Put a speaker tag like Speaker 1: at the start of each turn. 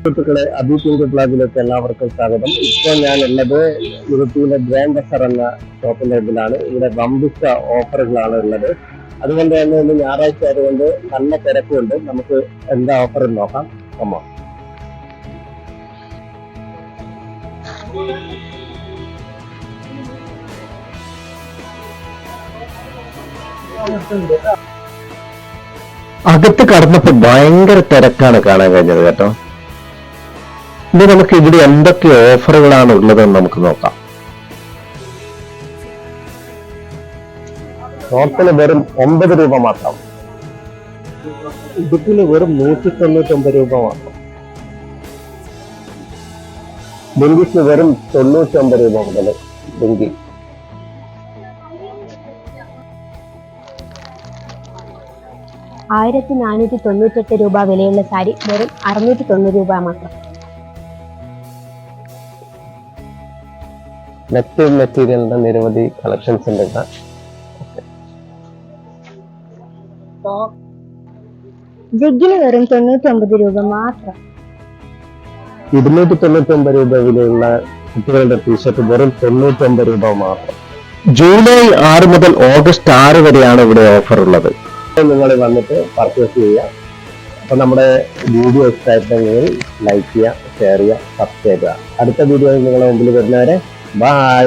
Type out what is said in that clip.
Speaker 1: സുഹൃത്തുക്കളെ, അബി പിങ്ക് ബ്ലോഗിലേക്ക് എല്ലാവർക്കും സ്വാഗതം. ഇപ്പോൾ ഞാൻ ഉള്ളത് ഉടുപ്പിയിലെ ഗ്രാൻഡ് ബസാർ എന്ന ഷോപ്പിന്റെ ഇതിലാണ്. ഇവിടെ വമ്പിച്ച ഓഫറുകളാണ് ഉള്ളത്. അതുകൊണ്ട് തന്നെ ഇന്ന് ഞായറാഴ്ച ആയതുകൊണ്ട് നല്ല തിരക്കുണ്ട്. നമുക്ക് എന്താ ഓഫർ നോക്കാം. അമ്മ അകത്ത് കടന്നപ്പോ ഭയങ്കര തിരക്കാണ് കാണാൻ കഴിഞ്ഞത് കേട്ടോ. ഇത് നമുക്ക് ഇവിടെ എന്തൊക്കെ ഓഫറുകളാണ് ഉള്ളതെന്ന് നമുക്ക് നോക്കാം. ടോപ്പിന് വെറും 9 രൂപ മാത്രം. ഉടുപ്പിന് വെറും 199 രൂപ മാത്രം. ബിങ്കിക്ക് വെറും 99 രൂപ മുതൽ ബിങ്കി.
Speaker 2: രൂപ വിലയുള്ള സാരി വെറും 690 രൂപ മാത്രം.
Speaker 1: നെറ്റ് മെറ്റീരിയലിന്റെ നിരവധി കളക്ഷൻസ് ഉണ്ട്.
Speaker 2: ജഗ്ഗിന് വെറും 99 രൂപ മാത്രം.
Speaker 1: 299 രൂപ വിലയുള്ള കുട്ടികളുടെ ടീഷർട്ട് വെറും 99 രൂപ മാത്രം. ജൂലൈ 6 മുതൽ ഓഗസ്റ്റ് 6 വരെയാണ് ഇവിടെ ഓഫർ ഉള്ളത്. നിങ്ങൾ വന്നിട്ട് പർച്ചേസ് ചെയ്യുക. അപ്പൊ നമ്മുടെ വീഡിയോ ഇഷ്ടമായിട്ടുണ്ടെങ്കിൽ ലൈക്ക് ചെയ്യുക, ഷെയർ ചെയ്യുക, സബ്സ്ക്രൈബ് ചെയ്യുക. അടുത്ത വീഡിയോയിൽ നിങ്ങളുടെ മുമ്പിൽ വരുന്നവരെ ബൈ.